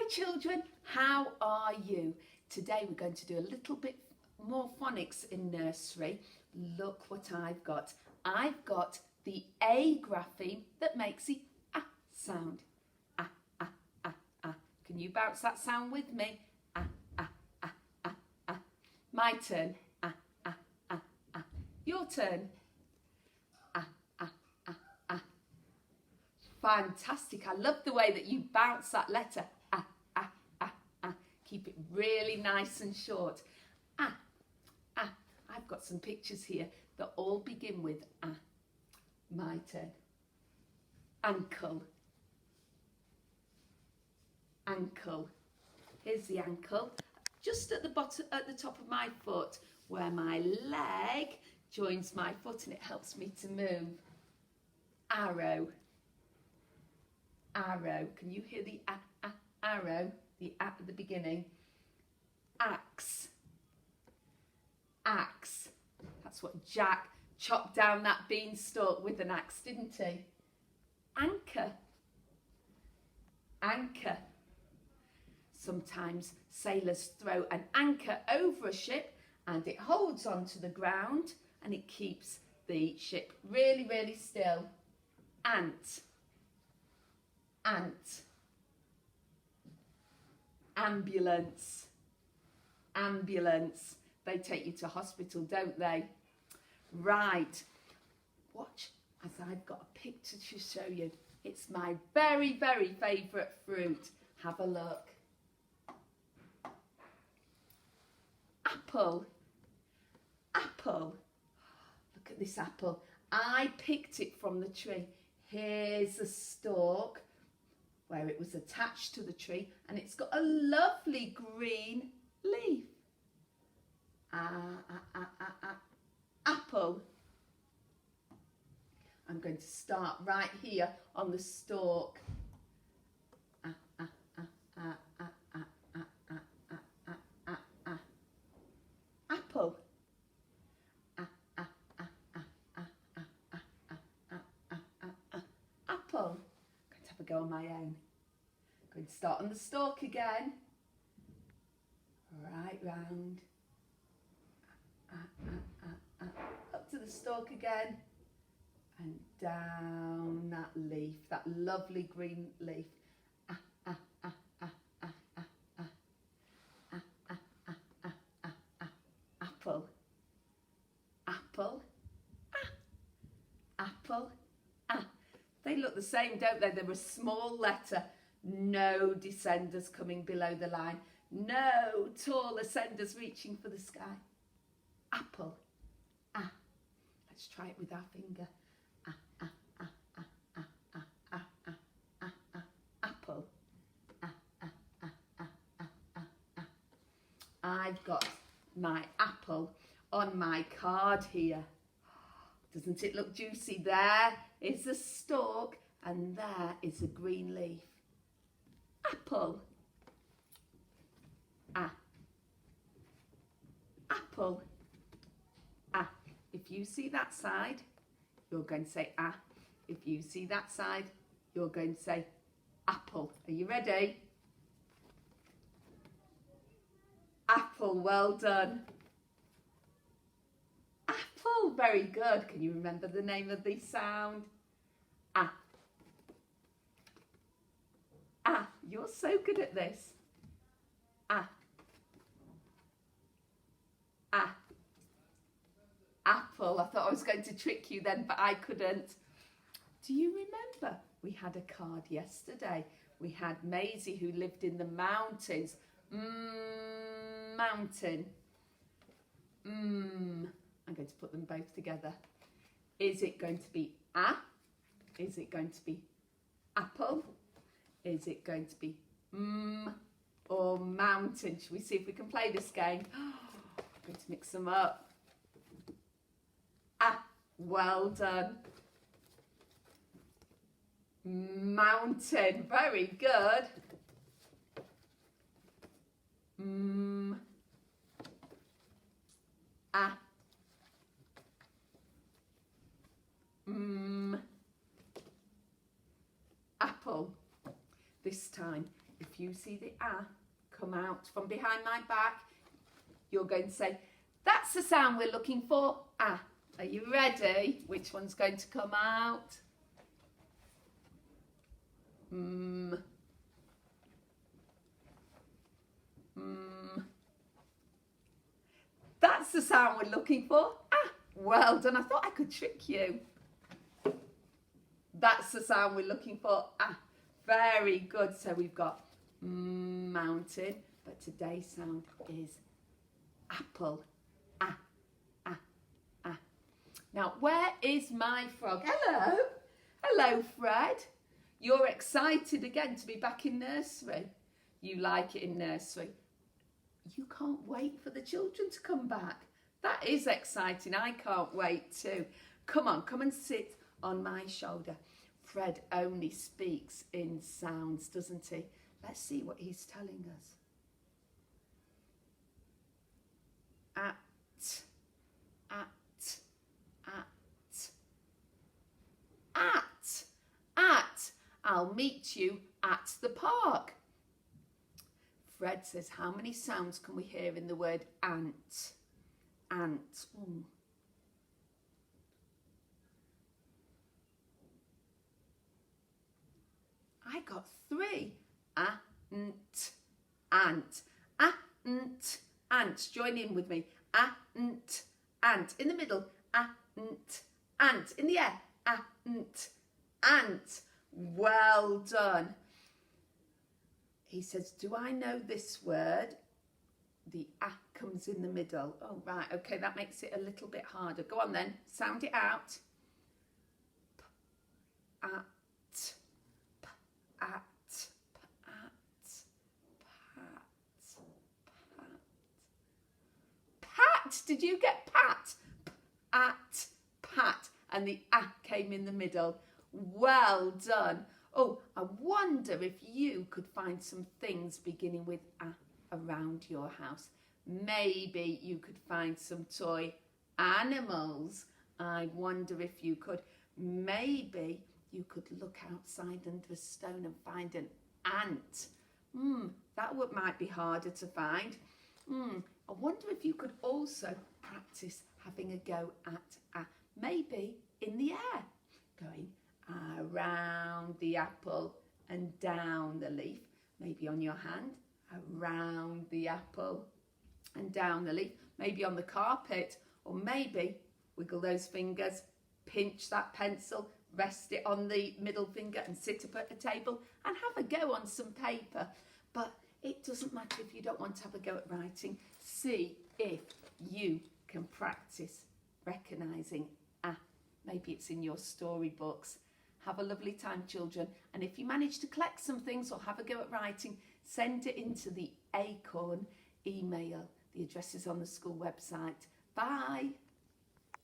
Hi children, how are you? Today we're going to do a little bit more phonics in nursery. Look what I've got. I've got the A grapheme that makes the ah sound. Ah, ah, ah, ah. Can you bounce that sound with me? Ah, ah, ah, ah, ah. My turn. Ah, ah, ah, ah. Your turn. Ah, ah, ah, ah. Fantastic. I love the way that you bounce that letter. Ah, ah, ah, ah. Keep it really nice and short. Ah, ah. I've got some pictures here that all begin with ah. My turn. Ankle. Ankle. Here's the ankle. Just at the bottom, at the top of my foot, where my leg joins my foot and it helps me to move. Arrow. Arrow. Can you hear the arrow? The at the beginning. Axe. Axe. That's what Jack chopped down that beanstalk with an axe, didn't he? Anchor. Anchor. Sometimes sailors throw an anchor over a ship and it holds onto the ground and it keeps the ship really, really still. Ant. Ant. Ambulance. Ambulance. They take you to hospital, don't they? Right. Watch as I've got a picture to show you. It's my very, very favourite fruit. Have a look. Apple. Apple. Look at this apple. I picked it from the tree. Here's the stalk where it was attached to the tree and it's got a lovely green leaf. Apple. I'm going to start right here on the stalk. Apple. Apple. I'm going to have a go on my own. I'm going to start on the stalk again. Right round. Up to the stalk again. And down that leaf, that lovely green leaf. Apple. Apple. Apple. They look the same, don't they? They're a small letter. No descenders coming below the line. No tall ascenders reaching for the sky. Apple. Let's try it with our finger. Apple. I've got my apple on my card here. Doesn't it look juicy? There is the stalk and there is a green leaf. Apple. Apple. If you see that side, you're going to say ah. If you see that side, you're going to say apple. Are you ready? Apple, well done. Apple, very good. Can you remember the name of the sound? Ah. You're so good at this. Apple. I thought I was going to trick you then, but I couldn't. Do you remember? We had a card yesterday. We had Maisie who lived in the mountains. Mountain. I'm going to put them both together. Is it going to be Is it going to be apple? Is it going to be or mountain? Shall we see if we can play this game? I'm going to mix them up. Well done. Mountain, very good. Apple. This time if you see the ah come out from behind my back, you're going to say, that's the sound we're looking for, ah. Are you ready? Which one's going to come out? That's the sound we're looking for. Ah, well done. I thought I could trick you. That's the sound we're looking for. Ah, very good. So we've got mountain, but today's sound is apple. Ah, ah, ah. Now, where is my frog? Hello. Hello, Fred. You're excited again to be back in nursery. You like it in nursery. You can't wait for the children to come back. That is exciting. I can't wait too. Come on, come and sit on my shoulder. Fred only speaks in sounds, doesn't he? Let's see what he's telling us. At, at, at, at. I'll meet you at the park. Fred says, how many sounds can we hear in the word ant? Ant. I got 3. Ant, ant, ant, ant. Join in with me. Ant, ant. In the middle. Ant, ant. In the air. Ant, ant. Well done. He says, do I know this word? The ah comes in the middle. Oh, right. Okay, that makes it a little bit harder. Go on then. Sound it out. At, at, pat, pat, pat. Did you get pat? At, pat. And the ah came in the middle. Well done. Oh, I wonder if you could find some things beginning with ah around your house. Maybe you could find some toy animals. I wonder if you could. Maybe you could look outside under a stone and find an ant. That might be harder to find. I wonder if you could also practice having a go at ah, maybe in the air, going around the apple and down the leaf, maybe on your hand, around the apple and down the leaf, maybe on the carpet, or maybe wiggle those fingers, pinch that pencil, rest it on the middle finger and sit up at a table and have a go on some paper. But it doesn't matter if you don't want to have a go at writing. See if you can practice recognising ah, maybe it's in your storybooks. Have a lovely time, children. And if you manage to collect some things or have a go at writing, send it into the Acorn email. The address is on the school website. Bye.